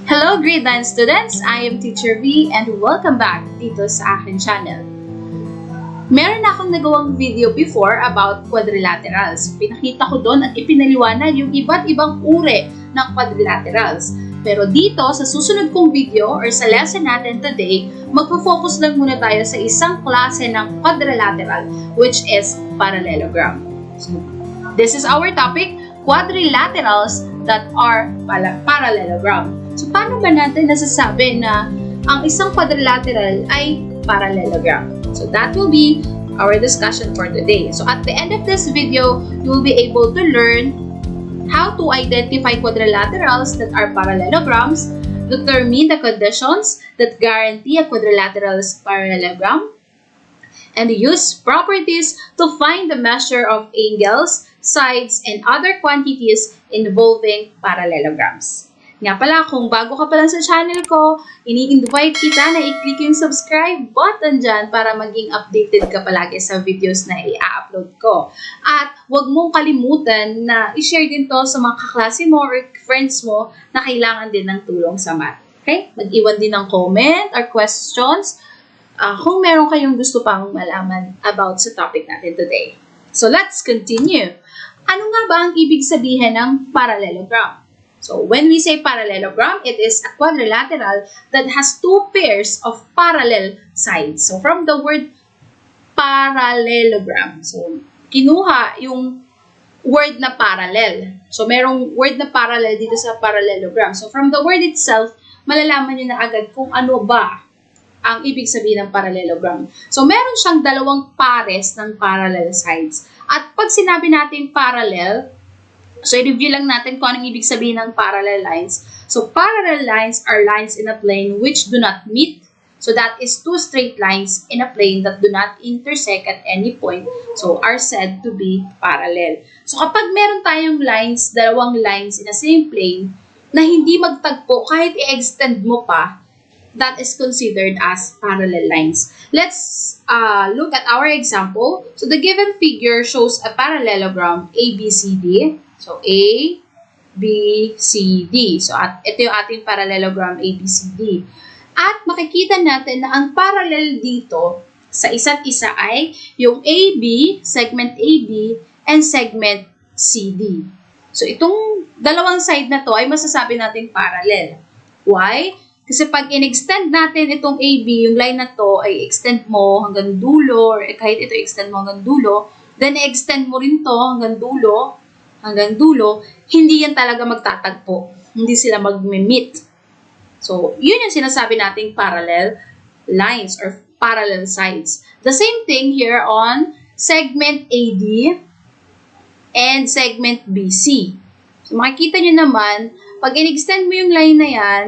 Hello grade 9 students! I am Teacher V and welcome back dito sa aking channel. Meron na akong nagawang video before about quadrilaterals. Pinakita ko doon at ipinaliwanag yung iba't ibang uri ng quadrilaterals. Pero dito sa susunod kong video or sa lesson natin today, magpo-focus lang muna tayo sa isang klase ng quadrilateral which is parallelogram. So, this is our topic, quadrilaterals that are parallelogram. So, paano ba natin nasasabi na ang isang quadrilateral ay parallelogram? So, that will be our discussion for today. So, at the end of this video, you will be able to learn how to identify quadrilaterals that are parallelograms, determine the conditions that guarantee a quadrilateral's parallelogram, and use properties to find the measure of angles, sides, and other quantities involving parallelograms. Nga pala, kung bago ka pa lang sa channel ko, ini-invite kita na i-click yung subscribe button dyan para maging updated ka palagi sa videos na i-upload ko. At huwag mong kalimutan na i-share din to sa mga kaklase mo or friends mo na kailangan din ng tulong sa math. Okay? Mag-iwan din ng comment or questions kung meron kayong gusto pang malaman about sa topic natin today. So, let's continue. Ano nga ba ang ibig sabihin ng parallelogram? So, when we say parallelogram, it is a quadrilateral that has two pairs of parallel sides. So, from the word parallelogram. So, kinuha yung word na parallel. So, merong word na parallel dito sa parallelogram. So, from the word itself, malalaman nyo na agad kung ano ba ang ibig sabihin ng parallelogram. So, meron siyang dalawang pares ng parallel sides. At pag sinabi natin parallel, so, i-review lang natin kung anong ibig sabihin ng parallel lines. So, parallel lines are lines in a plane which do not meet. So, that is two straight lines in a plane that do not intersect at any point. So, are said to be parallel. So, kapag meron tayong lines, dalawang lines in the same plane, na hindi magtagpo kahit i-extend mo pa, that is considered as parallel lines. Let's look at our example. So, the given figure shows a parallelogram ABCD. So, A, B, C, D. So, ito yung ating parallelogram ABCD. At makikita natin na ang parallel dito sa isa't isa ay yung AB, segment AB, and segment CD. So, itong dalawang side na to ay masasabi natin parallel. Why? Kasi pag in-extend natin itong AB, yung line na to ay extend mo hanggang dulo, or kahit ito extend mo hanggang dulo, then i-extend mo rin to hanggang dulo, hindi yan talaga magtatagpo. Hindi sila mag-meet. So, yun yung sinasabi nating parallel lines or parallel sides. The same thing here on segment AD and segment BC. So, makikita nyo naman, pag in-extend mo yung line na yan,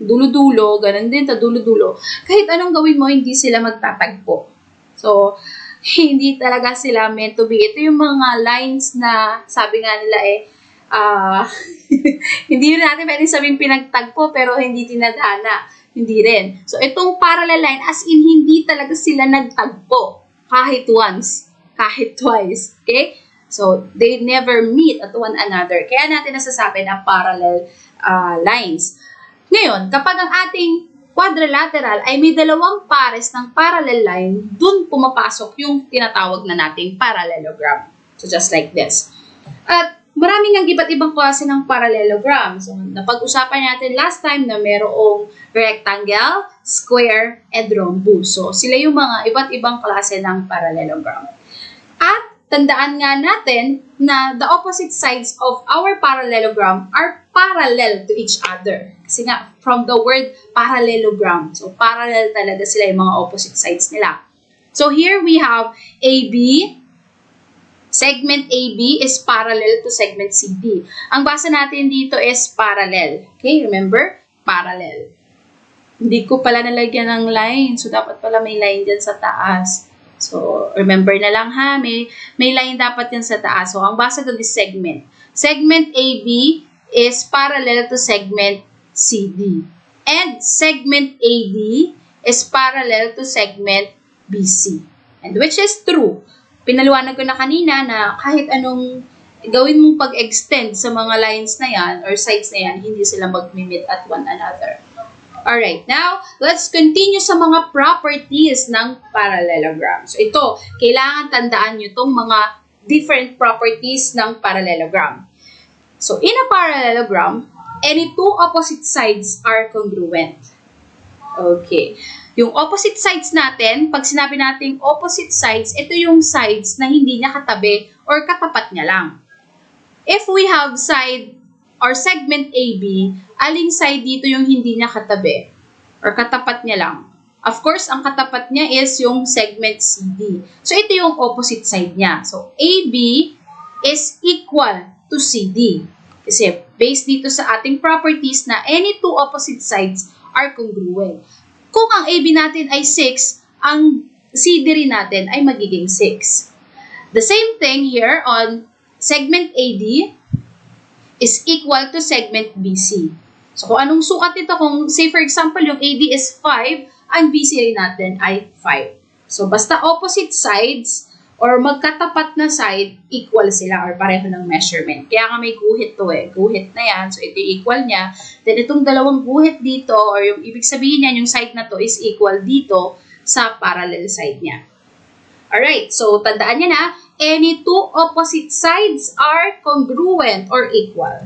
dulo-dulo, ganun din ta dulo-dulo, kahit anong gawin mo, hindi sila magtatagpo. So, hindi talaga sila meant to be. Ito yung mga lines na sabi nga nila hindi natin pwede sabing pinagtagpo pero hindi tinadhana. Hindi rin. So, itong parallel line, as in, hindi talaga sila nagtagpo. Kahit once, kahit twice. Okay? So, they never meet at one another. Kaya natin nasasabi na parallel lines. Ngayon, kapag ang ating quadrilateral ay may dalawang pares ng parallel line, dun pumapasok yung tinatawag na nating parallelogram. So, just like this. At maraming ang iba't ibang klase ng parallelogram. So, napag-usapan natin last time na mayroong rectangle, square, and rhombus. So, sila yung mga iba't ibang klase ng parallelogram. At tandaan nga natin na the opposite sides of our parallelogram are parallel to each other. Kasi nga, from the word parallelogram. So, parallel talaga sila yung mga opposite sides nila. So, here we have AB. Segment AB is parallel to segment CD. Ang basa natin dito is parallel. Okay, remember? Parallel. Hindi ko pala nalagyan ng line. So, dapat pala may line dyan sa taas. So, remember na lang ha, may line dapat yan sa taas. So, ang basa doon is segment. Segment AB is parallel to segment CD. And segment AD is parallel to segment BC. And which is true. Pinaliwanag ko na kanina na kahit anong gawin mong pag-extend sa mga lines na yan or sides na yan, hindi sila mag-meet at one another. Alright, now, let's continue sa mga properties ng parallelogram. So, ito, kailangan tandaan nyo itong mga different properties ng parallelogram. So, in a parallelogram, any two opposite sides are congruent. Okay. Yung opposite sides natin, pag sinabi natin opposite sides, ito yung sides na hindi niya katabi or katapat niya lang. If we have side or segment AB, aling side dito yung hindi niya katabi or katapat niya lang? Of course, ang katapat niya is yung segment CD. So, ito yung opposite side niya. So, AB is equal to CD. Kasi, based dito sa ating properties na any two opposite sides are congruent. Kung ang AB natin ay 6, ang CD rin natin ay magiging 6. The same thing here on segment AD is equal to segment BC. So, kung anong sukat nito, kung say for example, yung AD is 5, ang BC rin natin ay 5. So, basta opposite sides or magkatapat na side, equal sila or pareho ng measurement. Kaya nga may guhit to eh. Guhit na yan. So, ito yung equal niya. Then, itong dalawang guhit dito or yung ibig sabihin niya, yung side na to is equal dito sa parallel side niya. Alright. So, tandaan niya na, any two opposite sides are congruent or equal.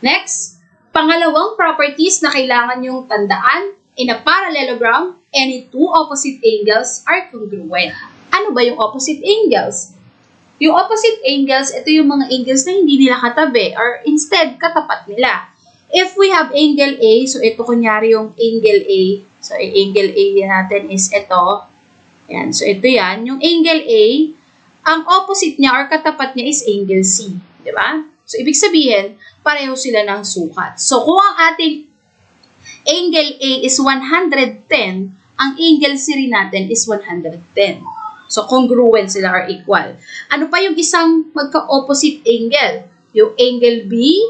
Next, pangalawang properties na kailangan yung tandaan, in a parallelogram, any two opposite angles are congruent. Ano ba yung opposite angles? Yung opposite angles, ito yung mga angles na hindi nila katabi or instead, katapat nila. If we have angle A, so ito kunyari yung angle A. So, yung angle A natin is ito. Yan. So, ito yan. Yung angle A, ang opposite niya or katapat niya is angle C. Diba? So, ibig sabihin, pareho sila ng sukat. So, kung ang ating angle A is 110, ang angle C rin natin is 110. So, congruent sila or equal. Ano pa yung isang magka-opposite angle? Yung angle B,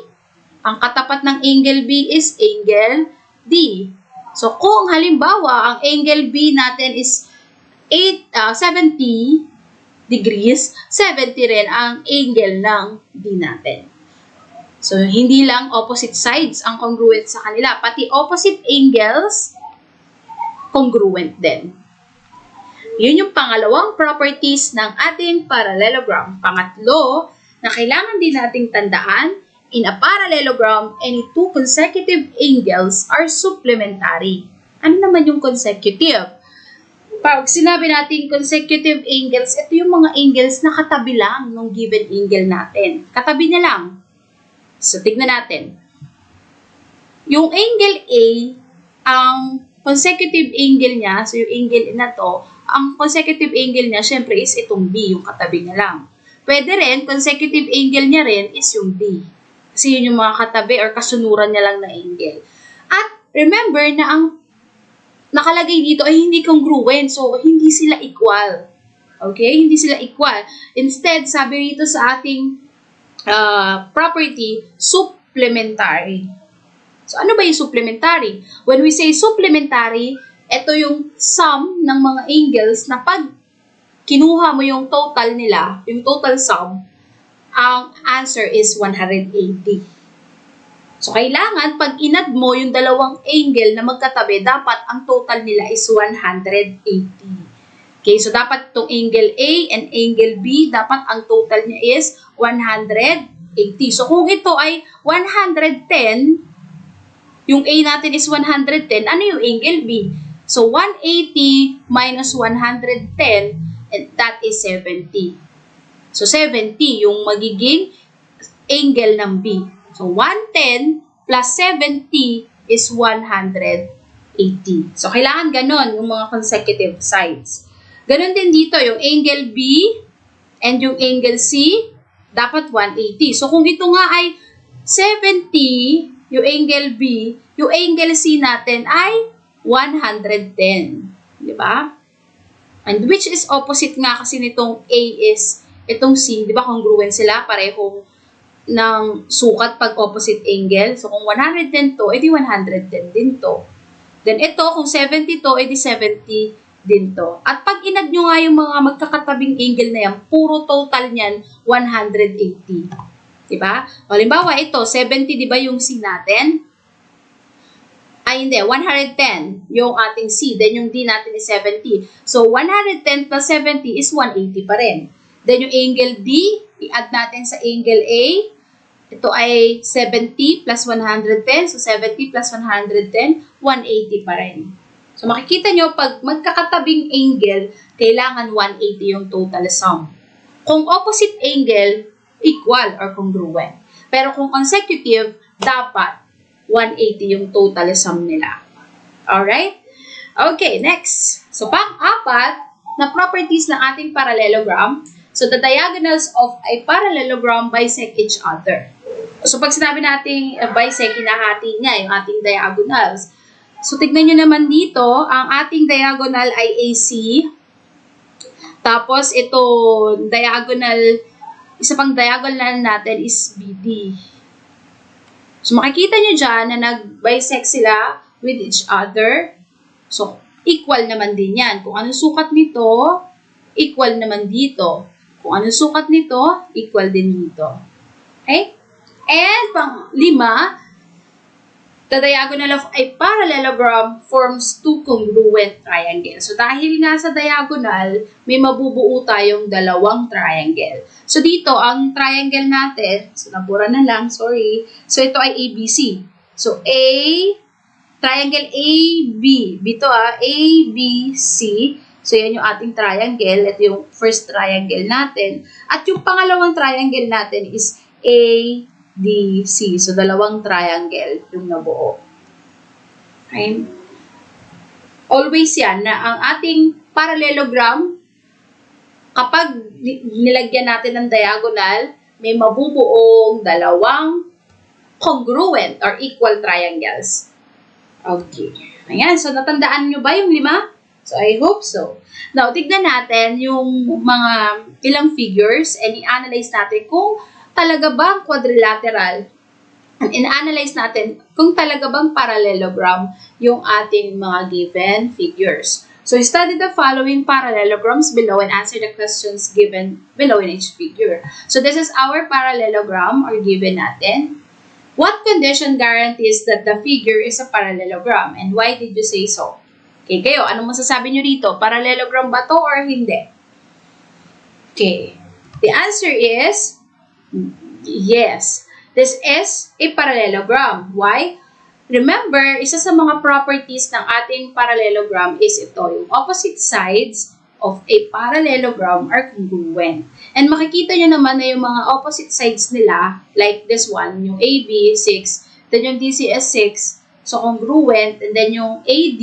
ang katapat ng angle B is angle D. So, kung halimbawa, ang angle B natin is 70 degrees, 70 rin ang angle ng D natin. So, hindi lang opposite sides ang congruent sa kanila, pati opposite angles, congruent din. Yun yung pangalawang properties ng ating parallelogram. Pangatlo, na kailangan din nating tandaan, in a parallelogram, any two consecutive angles are supplementary. Ano naman yung consecutive? Pag sinabi natin consecutive angles, ito yung mga angles na katabi lang ng given angle natin. Katabi na lang. So, tignan natin. Yung angle A, ang consecutive angle niya, so yung angle na to, ang consecutive angle niya, syempre, is itong B, yung katabi niya lang. Pwede rin, consecutive angle niya rin is yung D. Kasi yun yung mga katabi or kasunuran niya lang na angle. At remember na ang nakalagay dito ay hindi congruent. So, hindi sila equal. Okay? Hindi sila equal. Instead, sabi rito sa ating property, supplementary. So, ano ba yung supplementary? When we say supplementary, ito yung sum ng mga angles na pag kinuha mo yung total nila, yung total sum, ang answer is 180. So, kailangan, pag inad mo yung dalawang angle na magkatabi, dapat ang total nila is 180. Okay, so dapat itong angle A and angle B, dapat ang total niya is 180. So, kung ito ay 110, yung A natin is 110, ano yung angle B? So, 180 minus 110, and that is 70. So, 70 yung magiging angle ng B. So, 110 plus 70 is 180. So, kailangan ganon yung mga consecutive sides. Ganon din dito, yung angle B and yung angle C, dapat 180. So, kung ito nga ay 70, yung angle B, yung angle C natin ay 110. Diba? And which is opposite nga kasi nitong A is itong C. Diba congruent sila? Parehong ng sukat pag opposite angle. So, kung 110 to, edi 110 din to. Then, ito, kung 70 to, edi 70 din to. At pag inad nyo nga yung mga magkakatabing angle na yan, puro total niyan 180. Diba? Halimbawa, ito, 70, diba yung C natin? Ay, hindi, 110 yung ating C. Then, yung D natin is 70. So, 110 plus 70 is 180 pa rin. Then, yung angle D, i-add natin sa angle A. Ito ay 70 plus 110. So, 70 plus 110, 180 pa rin. So, makikita nyo, pag magkakatabing angle, kailangan 180 yung total sum. Kung opposite angle, equal or congruent. Pero kung consecutive, dapat 180 yung total sum nila. Alright? Okay, next. So, pang-apat na properties ng ating parallelogram. So, the diagonals of a parallelogram bisect each other. So, pag sinabi nating bisect, hinahati niya yung ating diagonals. So, tignan nyo naman dito, ang ating diagonal ay AC. Tapos, ito, diagonal, isa pang diagonal natin is BD. So, makikita nyo dyan na nag-bisect sila with each other. So, equal naman din yan. Kung anong sukat nito, equal naman dito. Kung anong sukat nito, equal din dito. Okay? And, pang-lima, the diagonal of a parallelogram forms two congruent triangles. So, dahil nga sa diagonal, may mabubuo tayong dalawang triangle. So, dito, ang triangle natin, so, nabura na lang, sorry. So, ito ay ABC. So, triangle AB. Dito, ABC. So, yan yung ating triangle. Ito yung first triangle natin. At yung pangalawang triangle natin is ADC. So, dalawang triangle yung nabuo. Okay? Always yan na ang ating parallelogram, kapag nilagyan natin ng diagonal, may mabubuong dalawang congruent or equal triangles. Okay. Ayan. So, natandaan nyo ba yung 5? So, I hope so. Now, tignan natin yung mga ilang figures and i-analyze natin kung talaga bang quadrilateral. In-analyze natin kung talaga bang parallelogram yung ating mga given figures. So, study the following parallelograms below and answer the questions given below in each figure. So, this is our parallelogram or given natin. What condition guarantees that the figure is a parallelogram? And why did you say so? Okay, kayo, anong masasabi nyo dito? Parallelogram ba to or hindi? Okay. The answer is yes. This is a parallelogram. Why? Remember, isa sa mga properties ng ating parallelogram is ito, yung opposite sides of a parallelogram are congruent. And makikita nyo naman na yung mga opposite sides nila, like this one, yung AB, 6, then yung DC is 6, so congruent, and then yung AD,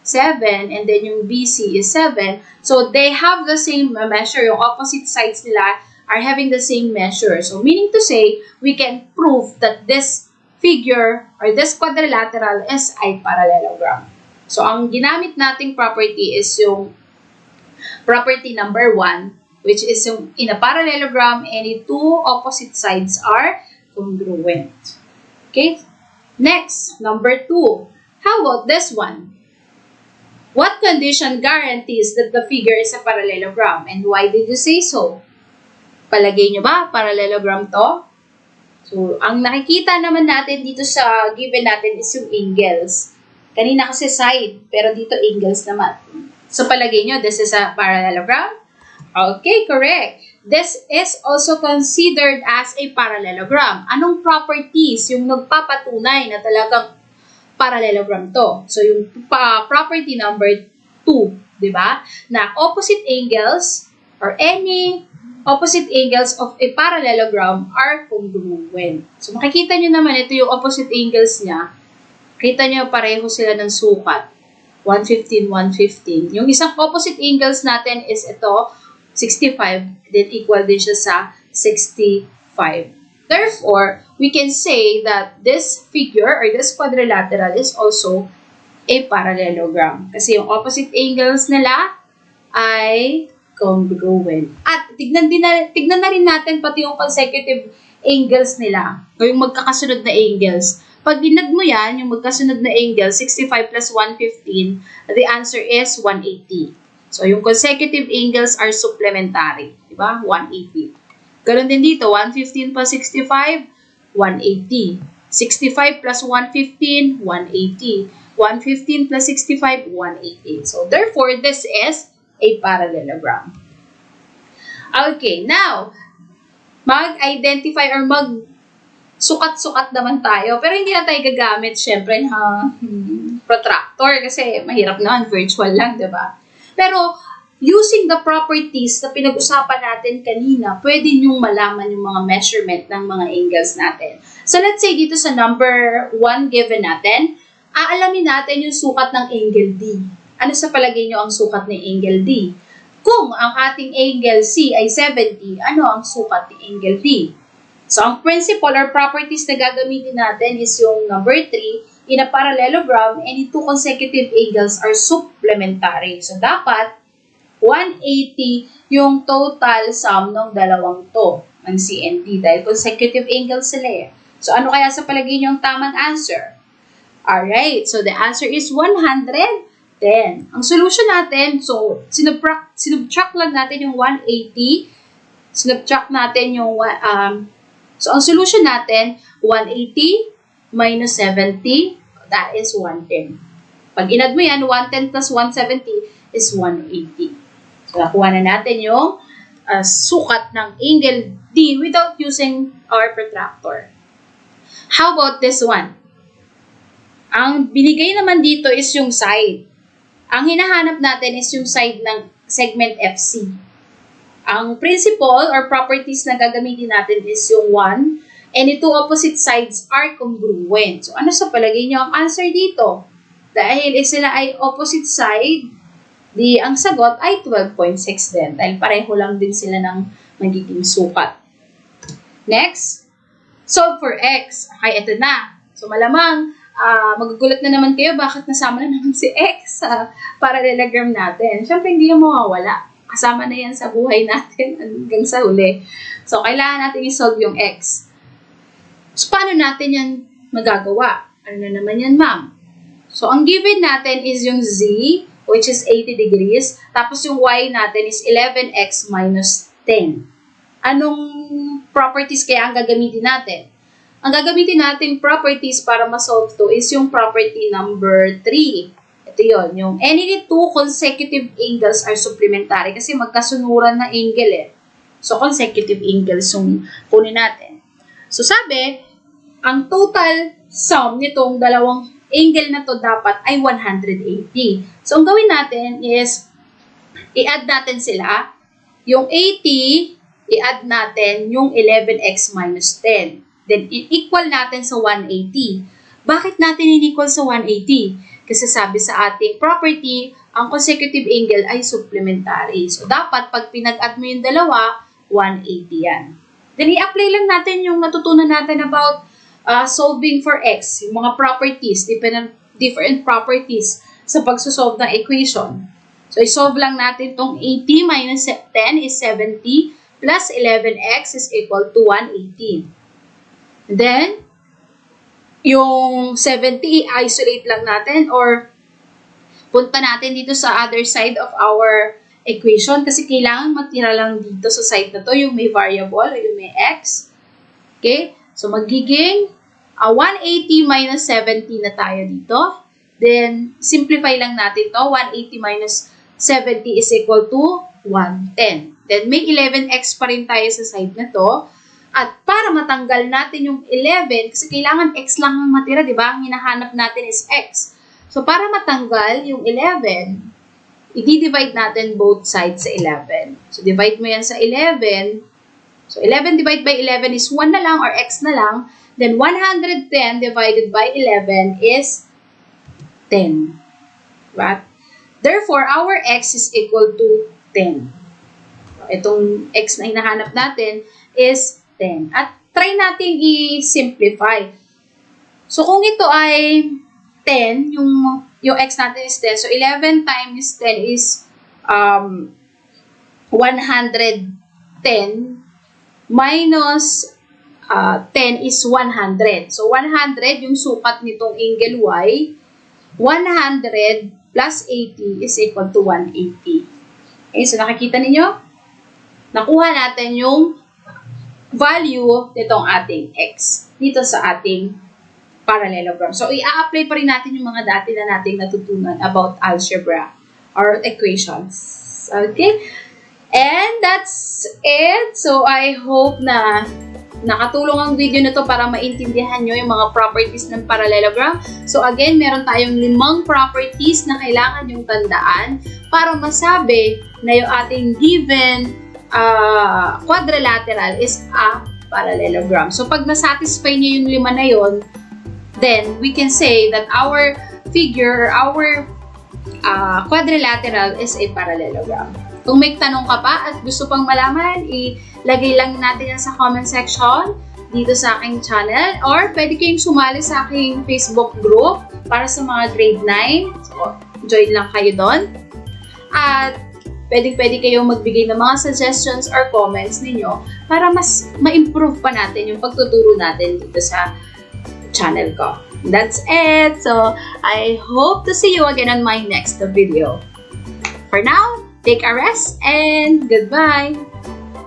7, and then yung BC is 7. So, they have the same measure. Yung opposite sides nila are having the same measure. So, meaning to say, we can prove that this figure or this quadrilateral is a parallelogram. So, ang ginamit nating property is yung property number 1, which is yung in a parallelogram, any two opposite sides are congruent. Okay? Next, number 2. How about this one? What condition guarantees that the figure is a parallelogram? And why did you say so? Palagay nyo ba, parallelogram to? So, ang nakikita naman natin dito sa given natin is yung angles. Kanina kasi side, pero dito angles naman. So, palagay nyo, this is a parallelogram? Okay, correct. This is also considered as a parallelogram. Anong properties yung nagpapatunay na talagang parallelogram to? So, yung property number 2, di ba? Na opposite angles or any opposite angles of a parallelogram are congruent. So, makikita nyo naman, ito yung opposite angles niya. Kita nyo, pareho sila ng sukat. 115, 115. Yung isang opposite angles natin is ito, 65. Then, equal din siya sa 65. Therefore, we can say that this figure or this quadrilateral is also a parallelogram. Kasi yung opposite angles nila ay congruent. At tignan na rin natin pati yung consecutive angles nila o yung magkakasunod na angles Pag ginad mo yan, yung magkasunod na angle, 65 plus 115, the answer is 180. So, yung consecutive angles are supplementary. Diba? 180. Ganon din dito, 115 plus 65, 180. 65 plus 115, 180. 115 plus 65, 180. So, therefore, this is a parallelogram. Okay, now, mag-identify or mag-sukat-sukat naman tayo. Pero hindi na tayo gagamit, syempre, protractor kasi mahirap naman, virtual lang, diba? Pero, using the properties na pinag-usapan natin kanina, pwede nyong malaman yung mga measurement ng mga angles natin. So, let's say dito sa number 1 given natin, aalamin natin yung sukat ng angle D. Ano sa palagay nyo ang sukat ng angle D? Kung ang ating angle C ay 70, ano ang sukat ng angle D? So, ang principle or properties na gagamitin natin is yung number 3, in a parallelogram, any two consecutive angles are supplementary. So, dapat 180 yung total sum ng dalawang to, ang C and D, dahil consecutive angles sila eh. So, ano kaya sa palagay nyo ang tamang answer? Alright, so the answer is 110. Ang solution natin, so, sinubtract lang natin yung 180. Sinubtract natin yung, so, ang solution natin, 180 minus 70, that is 110. Pag inad mo yan, 110 plus 170 is 180. So, nakuha na natin yung sukat ng angle D without using our protractor. How about this one? Ang binigay naman dito is yung side. Ang hinahanap natin is yung side ng segment FC. Ang principle or properties na gagamitin natin is yung 1, and the two opposite sides are congruent. So, ano sa palagay nyo ang answer dito? Dahil sila ay opposite side, di ang sagot ay 12.6 din. Dahil pareho lang din sila ng magiging sukat. Next, solve for x. Okay, ito na. So, malamang, magugulat na naman kayo bakit nasama na naman si x sa parallelogram natin. Siyempre, hindi yung mawawala. Kasama na yan sa buhay natin hanggang sa huli. So, kailangan natin i-solve yung x. So, paano natin yan magagawa? Ano na naman yan, ma'am? So, ang given natin is yung z, which is 80 degrees. Tapos yung y natin is 11x minus 10. Anong properties kaya ang gagamitin natin? Ang gagamitin natin properties para ma-solve to is yung property number 3. Ito yun, yung any two consecutive angles are supplementary kasi magkasunuran na angle eh. So, consecutive angles yung kunin natin. So, sabi, ang total sum nitong dalawang angle na to dapat ay 180. So, ang gawin natin is i-add natin sila. Yung 80, i-add natin yung 11x minus 10. Then, i-equal natin sa 180. Bakit natin i-equal sa 180? Kasi sabi sa ating property, ang consecutive angle ay supplementary. So, dapat pag pinag-add mo yung dalawa, 180 yan. Then, i-apply lang natin yung natutunan natin about solving for x, yung mga properties, different properties sa pagsosolve ng equation. So, i-solve lang natin itong 80 minus 10 is 70 plus 11x is equal to 180. Then, yung 70, i-isolate lang natin or punta natin dito sa other side of our equation kasi kailangan matira lang dito sa side na to yung may variable o yung may x. Okay? So, magiging 180 minus 70 na tayo dito. Then, simplify lang natin to. 180 minus 70 is equal to 110. Then, may 11x pa rin tayo sa side na to. At para matanggal natin yung 11, kasi kailangan x lang ang matira, di ba? Ang hinahanap natin is x. So, para matanggal yung 11, i-divide natin both sides sa 11. So, divide mo yan sa 11. So, 11 divided by 11 is 1 na lang or x na lang. Then, 110 divided by 11 is 10. Right? Therefore, our x is equal to 10. Itong x na hinahanap natin is 10. At try natin i-simplify. So, kung ito ay 10, yung x natin is 10. So, 11 times 10 is 110 minus 10 is 100. So, 100 yung sukat nitong angle Y. 100 plus 80 is equal to 180. Okay, so nakikita ninyo? Nakuha natin yung value nitong ating X dito sa ating parallelogram. So, i-apply pa rin natin yung mga dati na nating natutunan about algebra or equations. Okay? And that's it. So, I hope na nakatulong ang video na to para maintindihan nyo yung mga properties ng parallelogram. So, again, meron tayong 5 properties na kailangan yung tandaan para masabi na yung ating given quadrilateral is a parallelogram. So, pag nasatisfy niyo yung 5 na yun, then we can say that our figure, our quadrilateral is a parallelogram. Kung may tanong ka pa at gusto pang malaman, ilagay lang natin yan sa comment section dito sa aking channel, or pwede kayong sumali sa aking Facebook group para sa mga grade 9. So, join lang kayo doon. At pwede kayong magbigay ng mga suggestions or comments ninyo para mas ma-improve pa natin yung pagtuturo natin dito sa channel ko. That's it. So, I hope to see you again on my next video. For now, take a rest and goodbye!